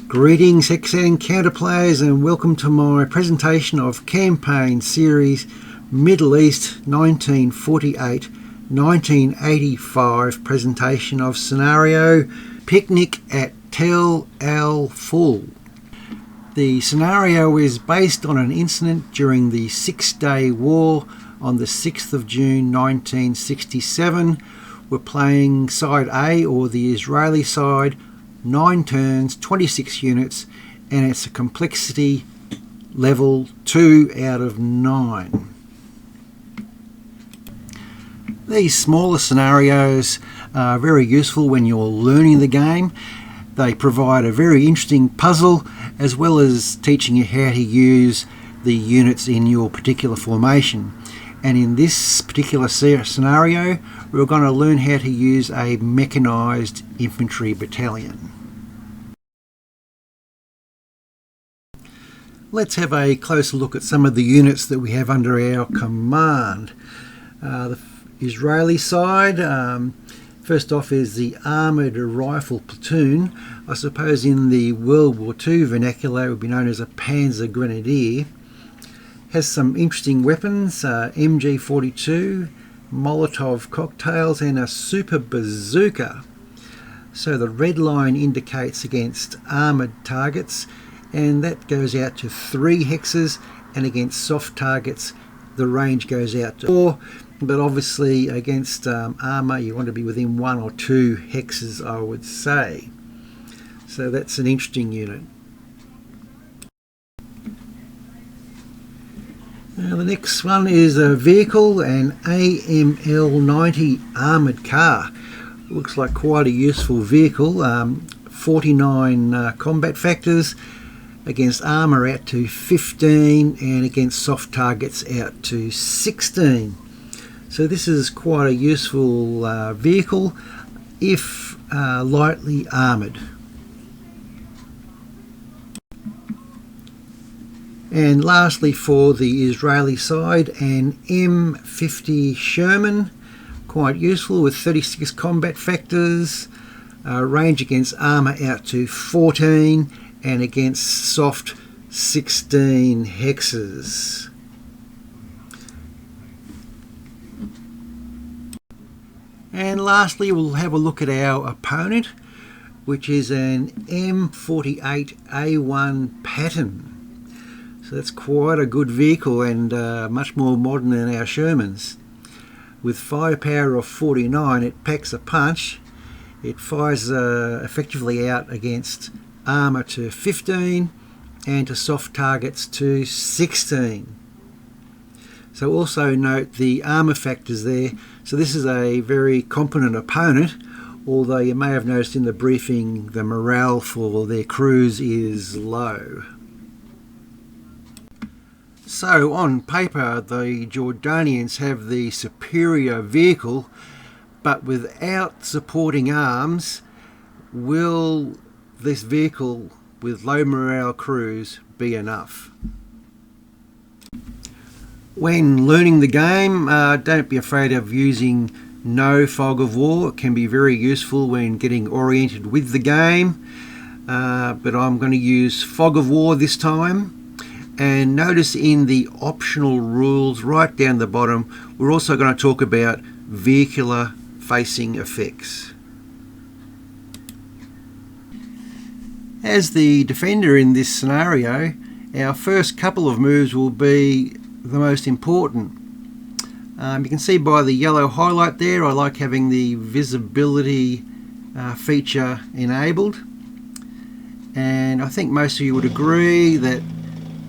Greetings Hexan counter players, and welcome to my presentation of Campaign Series Middle East 1948-1985 presentation of scenario Picnic at Tel al Ful. The scenario is based on an incident during the Six-Day War on the 6th of June 1967. We're playing side A, or the Israeli side, 9 turns, 26 units, and it's a complexity level 2 out of 9. These smaller scenarios are very useful when you're learning the game. They provide a very interesting puzzle, as well as teaching you how to use the units in your particular formation. And in this particular scenario, we're going to learn how to use a mechanised infantry battalion. Let's have a closer look at some of the units that we have under our command. The Israeli side, first off, is the Armoured Rifle Platoon. I suppose in the World War II vernacular it would be known as a Panzer Grenadier. Has some interesting weapons, MG42, Molotov cocktails, and a super bazooka. So the red line indicates against armoured targets, and that goes out to 3 hexes, and against soft targets the range goes out to 4, but obviously against armour you want to be within 1 or 2 hexes, I would say. So that's an interesting unit. Now the next one is a vehicle, an AML-90 armoured car. Looks like quite a useful vehicle. 49 combat factors, against armour out to 15, and against soft targets out to 16. So this is quite a useful vehicle if lightly armoured. And lastly, for the Israeli side, an M50 Sherman, quite useful with 36 combat factors, range against armour out to 14, and against soft 16 hexes. And lastly, we'll have a look at our opponent, which is an M48A1 Patton. So that's quite a good vehicle, and much more modern than our Shermans. With firepower of 49, it packs a punch. It fires effectively out against armour to 15 and to soft targets to 16. So also note the armour factors there. So this is a very competent opponent, although you may have noticed in the briefing the morale for their crews is low. So on paper the Jordanians have the superior vehicle, but without supporting arms, will this vehicle with low morale crews be enough? When learning the game, don't be afraid of using no fog of war. It can be very useful when getting oriented with the game, but I'm going to use fog of war this time. And notice in the optional rules right down the bottom, we're also going to talk about vehicular facing effects. As the defender in this scenario, our first couple of moves will be the most important. You can see by the yellow highlight there, I like having the visibility feature enabled. And I think most of you would agree that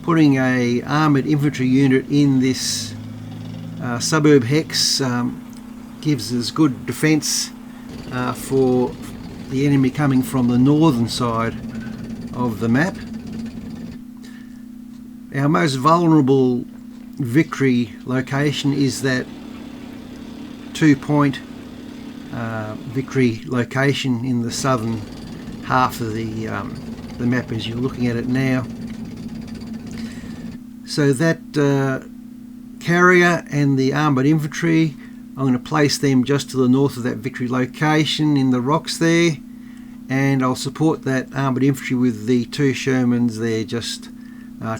putting a armoured infantry unit in this suburb hex gives us good defence for the enemy coming from the northern side of the map. Our most vulnerable victory location is that 2-point victory location in the southern half of the map as you're looking at it now. So that carrier and the armoured infantry, I'm going to place them just to the north of that victory location in the rocks there, and I'll support that armoured infantry with the 2 Shermans there just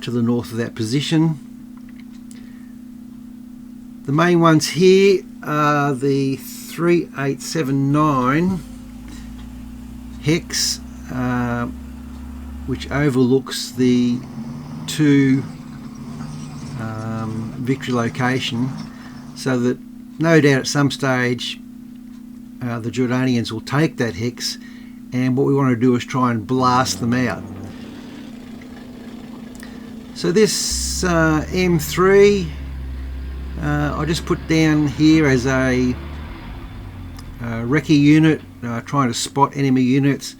to the north of that position. The main ones here are the 3879 hex, which overlooks the 2 victory location, so that no doubt at some stage the Jordanians will take that hex, and what we want to do is try and blast them out. So this M3 I just put down here as a recce unit, trying to spot enemy units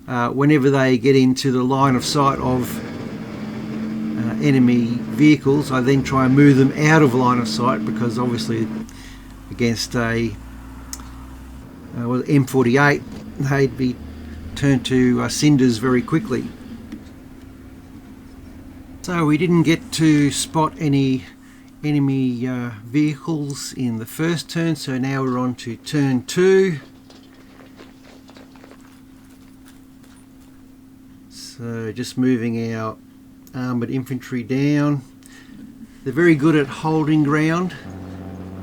whenever they get into the line of sight of enemy vehicles. I then try and move them out of line of sight, because obviously against a M48 they'd be turned to cinders very quickly. So we didn't get to spot any enemy vehicles in the first turn, so now we're on to turn 2. So just moving our armoured infantry down. They're very good at holding ground,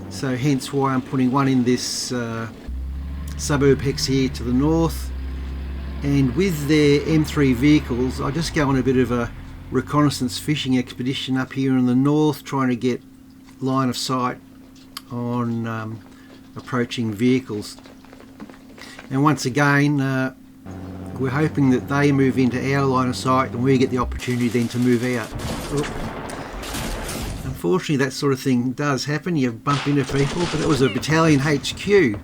so hence why I'm putting one in this suburb hex here to the north. And with their M3 vehicles, I just go on a bit of a reconnaissance fishing expedition up here in the north, trying to get line of sight on approaching vehicles. And once again, we're hoping that they move into our line of sight and we get the opportunity then to move out. Unfortunately, that sort of thing does happen. You bump into people, but it was a battalion HQ.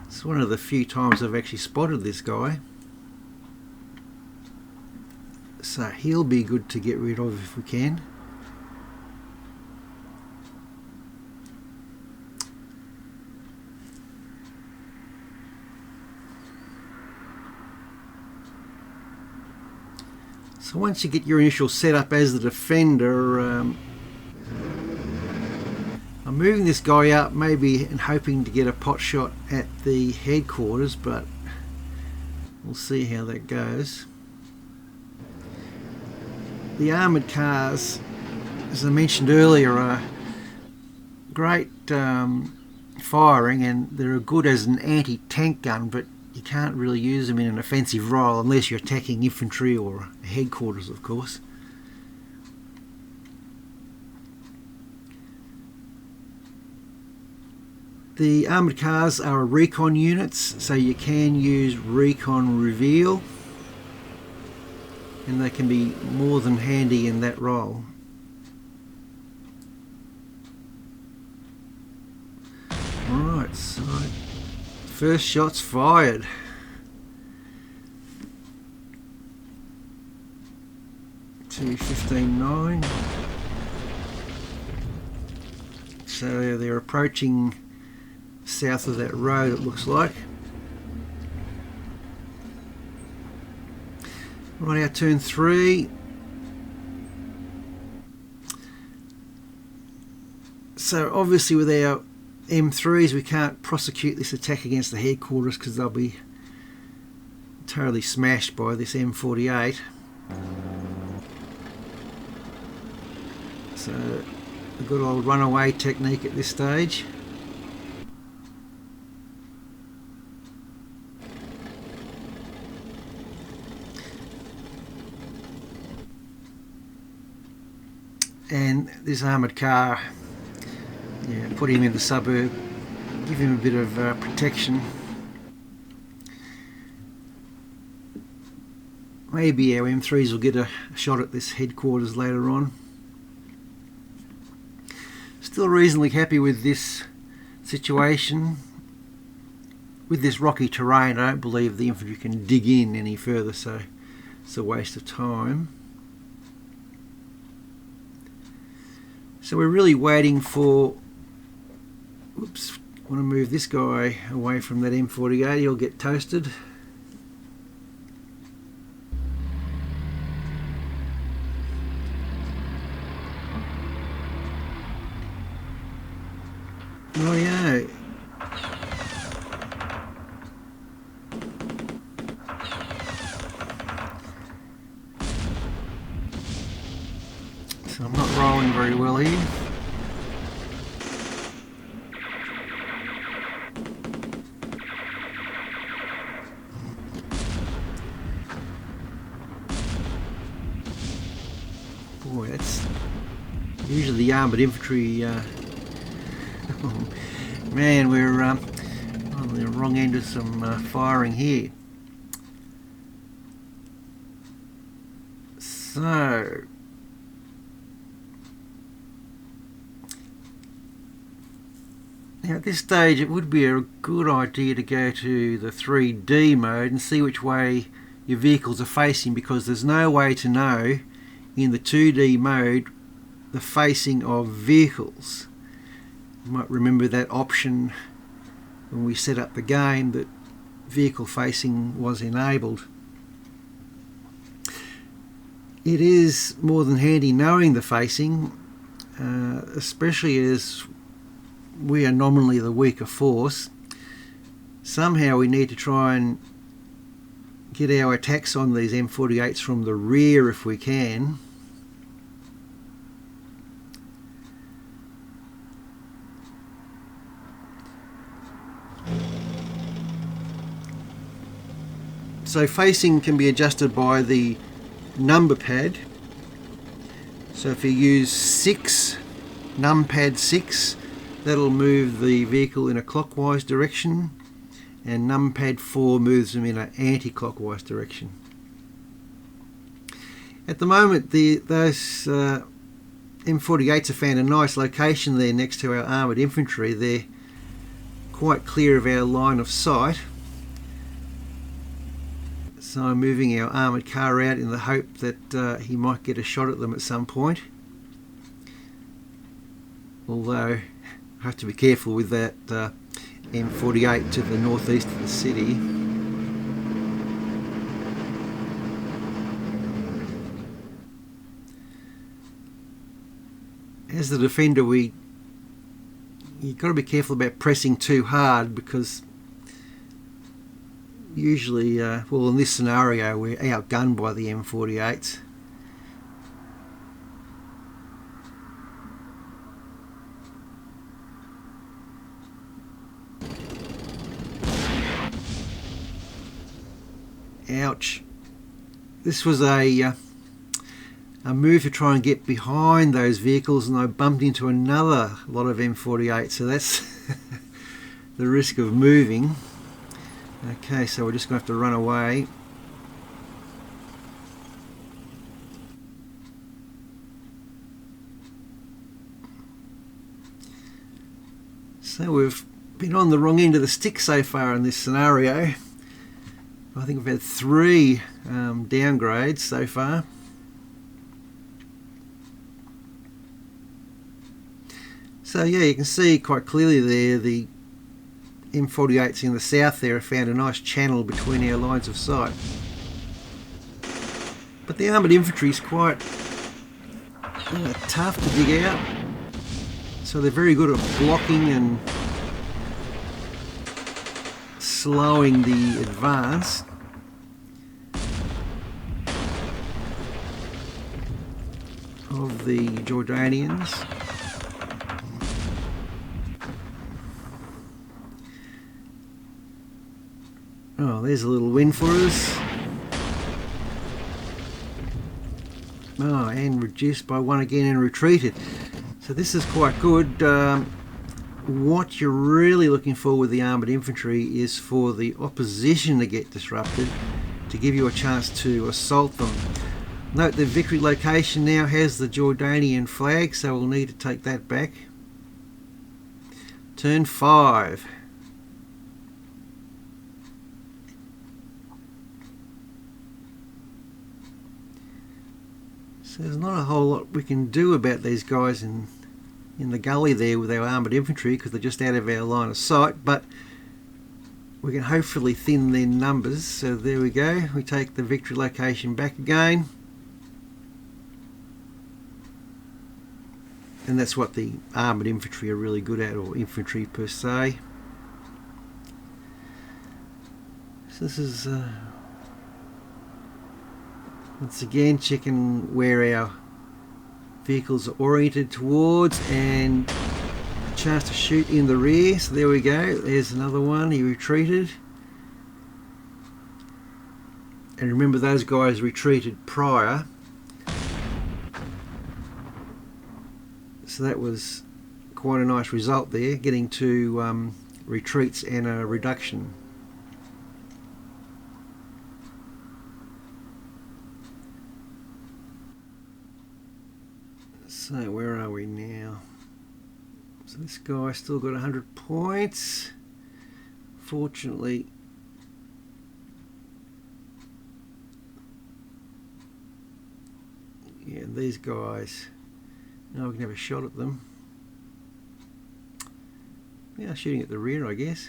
It's one of the few times I've actually spotted this guy. So he'll be good to get rid of if we can. So once you get your initial setup as the defender, I'm moving this guy up maybe and hoping to get a pot shot at the headquarters, but we'll see how that goes. The armoured cars, as I mentioned earlier, are great firing, and they're good as an anti-tank gun, but you can't really use them in an offensive role unless you're attacking infantry or headquarters, of course. The armoured cars are recon units, so you can use recon reveal, and they can be more than handy in that role. Alright, so first shot's fired. .215.9. So they're approaching south of that road, it looks like. Right, our turn 3. So obviously with our M3s we can't prosecute this attack against the headquarters because they'll be totally smashed by this M48. So a good old runaway technique at this stage. And this armoured car, yeah, put him in the suburb, give him a bit of protection. Maybe our M3s will get a shot at this headquarters later on. Still reasonably happy with this situation. With this rocky terrain, I don't believe the infantry can dig in any further, so it's a waste of time. So we're really waiting for, oops, I want to move this guy away from that M48, he'll get toasted. Oh yeah. So I'm not rolling very well here. Boy, that's usually the armoured infantry. Man, we're on the wrong end of some firing here. So now at this stage it would be a good idea to go to the 3D mode and see which way your vehicles are facing, because there's no way to know in the 2D mode the facing of vehicles. You might remember that option when we set up the game, that vehicle facing was enabled. It is more than handy knowing the facing, especially as we are nominally the weaker force. Somehow we need to try and get our attacks on these M48s from the rear if we can. So facing can be adjusted by the number pad. So if you use 6, numpad 6, that'll move the vehicle in a clockwise direction, and numpad 4 moves them in an anti-clockwise direction. At the moment those M48s have found a nice location there next to our armoured infantry. They're quite clear of our line of sight. So I'm moving our armoured car out in the hope that he might get a shot at them at some point. Although I have to be careful with that M48 to the northeast of the city. As the defender, you've got to be careful about pressing too hard, because usually, well, in this scenario, we're outgunned by the M48s. Ouch. This was a move to try and get behind those vehicles, and I bumped into another lot of M48, so that's the risk of moving. Okay, so we're just going to have to run away. So we've been on the wrong end of the stick so far in this scenario. I think we've had 3 downgrades so far. So yeah, you can see quite clearly there the M48s in the south there have found a nice channel between our lines of sight. But the armoured infantry is quite tough to dig out, so they're very good at blocking and slowing the advance. Of the Jordanians. Oh, there's a little win for us. Oh, and reduced by 1 again and retreated. So this is quite good. What you're really looking for with the armoured infantry is for the opposition to get disrupted, to give you a chance to assault them. Note the victory location now has the Jordanian flag, so we'll need to take that back. Turn 5. So there's not a whole lot we can do about these guys in the gully there with our armoured infantry, because they're just out of our line of sight, but we can hopefully thin their numbers. So there we go, we take the victory location back again, and that's what the armoured infantry are really good at, or infantry per se. So this is once again checking where our vehicles are oriented towards, and a chance to shoot in the rear. So there we go, there's another one. He retreated, and remember those guys retreated prior, so that was quite a nice result there, getting to retreats and a reduction. So where are we now? So this guy still got 100 points. Fortunately, yeah, these guys, now we can have a shot at them. Yeah, shooting at the rear, I guess.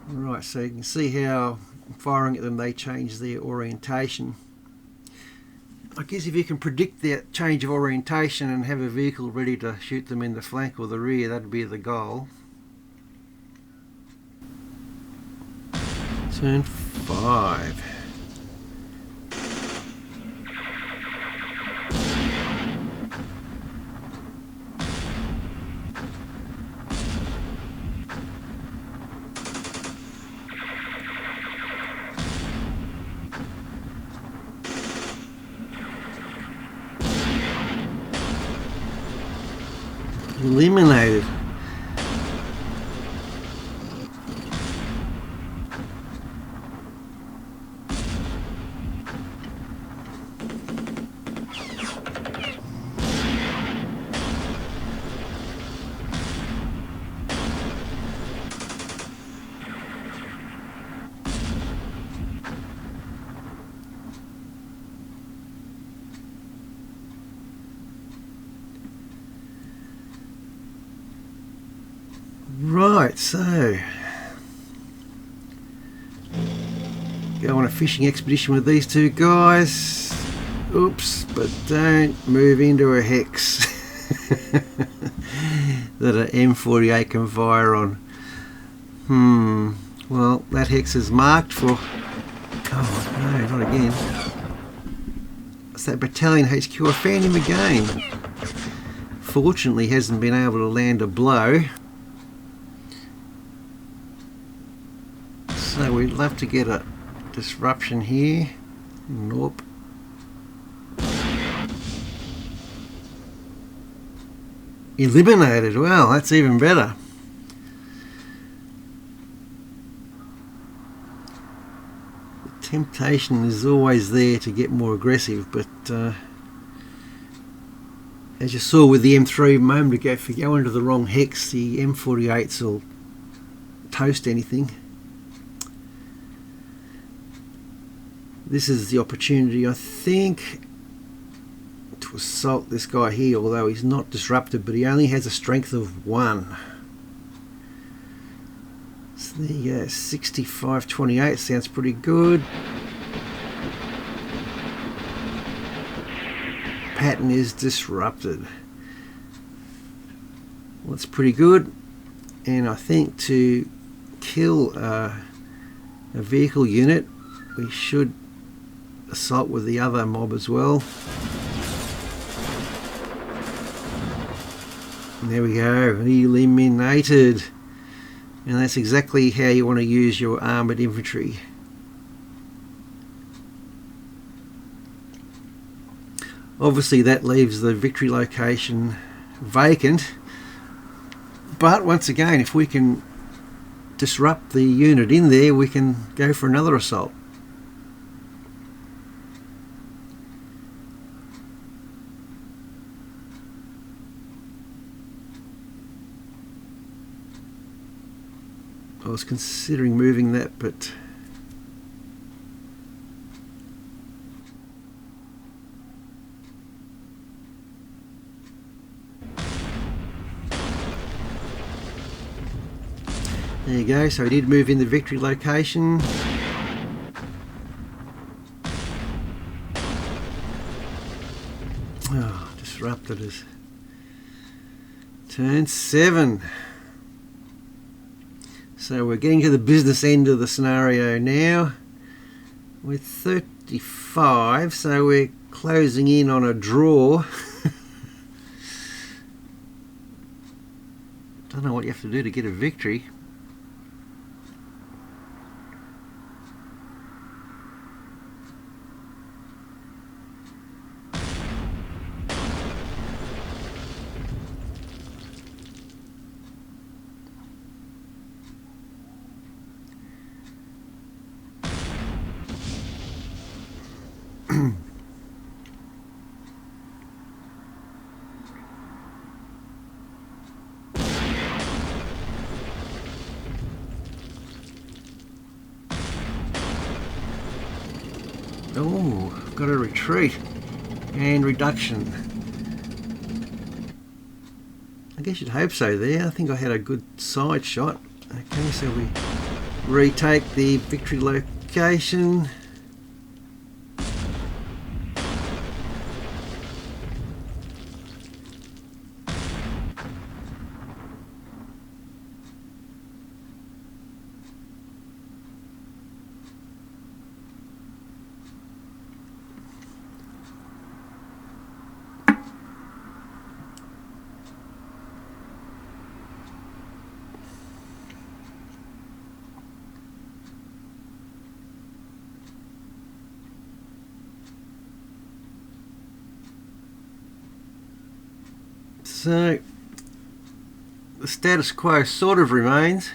Right, so you can see how firing at them they change their orientation. I guess if you can predict that change of orientation and have a vehicle ready to shoot them in the flank or the rear, that'd be the goal. Turn 5. Eliminated. Right, so go on a fishing expedition with these two guys. Oops, but don't move into a hex that an M48 can fire on. Well, that hex is marked for... Oh no, not again. It's that battalion HQ. I found him again. Fortunately, hasn't been able to land a blow. So we'd love to get a disruption here. Nope. Eliminated. Well, that's even better. The temptation is always there to get more aggressive, but as you saw with the M3 a moment ago, if you go into the wrong hex, the M48s will toast anything. This is the opportunity, I think, to assault this guy here, although he's not disrupted, but he only has a strength of 1. So there you go, 65-28 sounds pretty good. Pattern is disrupted. Well, that's pretty good, and I think to kill a vehicle unit, we should assault with the other mob as well. And there we go, eliminated. And that's exactly how you want to use your armoured infantry. Obviously that leaves the victory location vacant, but once again, if we can disrupt the unit in there, we can go for another assault. I was considering moving that, but There you go, so he did move in the victory location. Oh, disrupted us. Turn 7. So we're getting to the business end of the scenario now. We're 35, so we're closing in on a draw. Don't know what you have to do to get a victory. Oh, I've got a retreat and reduction. I guess you'd hope so there. I think I had a good side shot. Okay, so we retake the victory location. So the status quo sort of remains.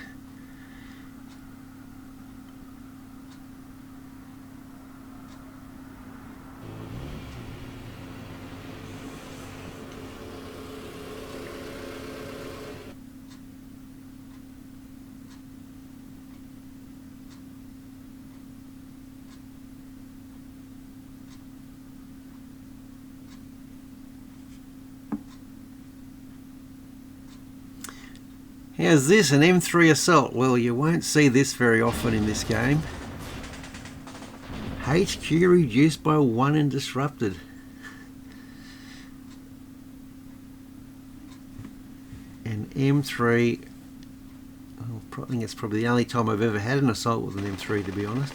How's this, an M3 assault? Well, you won't see this very often in this game. HQ reduced by 1 and disrupted. And M3, I think it's probably the only time I've ever had an assault with an M3, to be honest.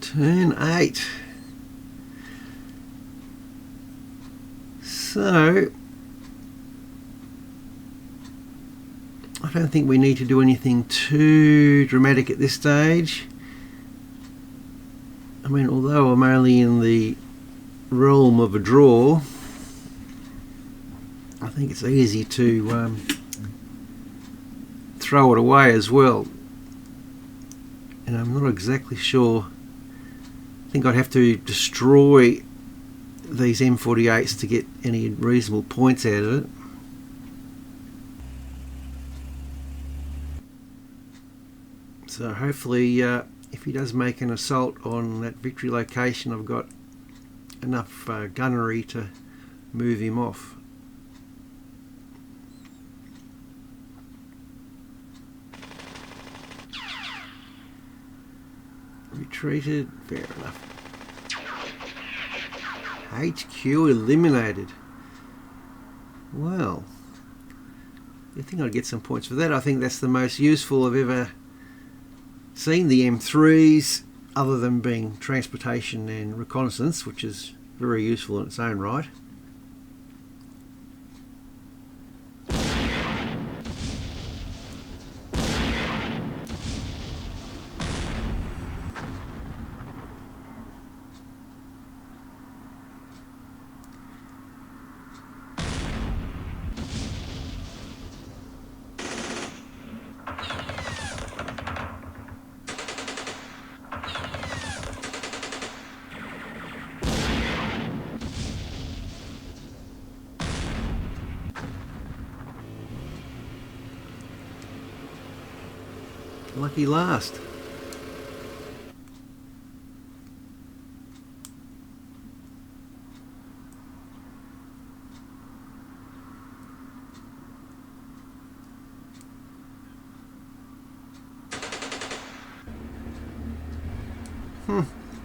Turn 8. So I don't think we need to do anything too dramatic at this stage. I mean, although I'm only in the realm of a draw, I think it's easy to throw it away as well. And I'm not exactly sure. I think I'd have to destroy these M48s to get any reasonable points out of it. So hopefully if he does make an assault on that victory location, I've got enough gunnery to move him off. Retreated, fair enough. HQ eliminated. Well, I think I'd get some points for that. I think that's the most useful I've ever seen the M3s, other than being transportation and reconnaissance, which is very useful in its own right. Lucky last.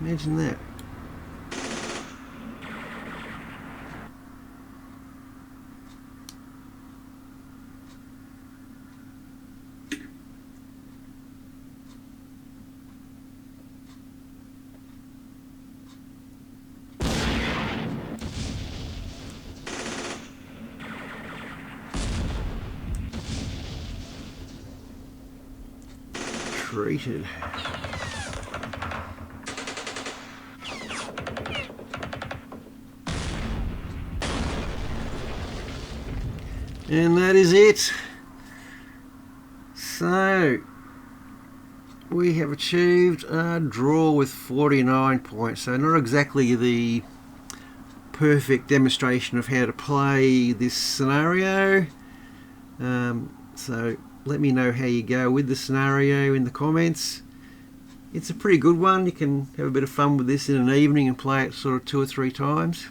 Imagine that. Treated. And that is it. So we have achieved a draw with 49 points. So not exactly the perfect demonstration of how to play this scenario. So let me know how you go with the scenario in the comments. It's a pretty good one. You can have a bit of fun with this in an evening and play it sort of 2 or 3 times.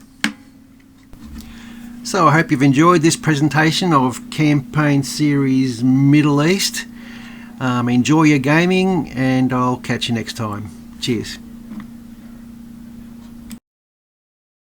So I hope you've enjoyed this presentation of Campaign Series Middle East. Enjoy your gaming, and I'll catch you next time. Cheers.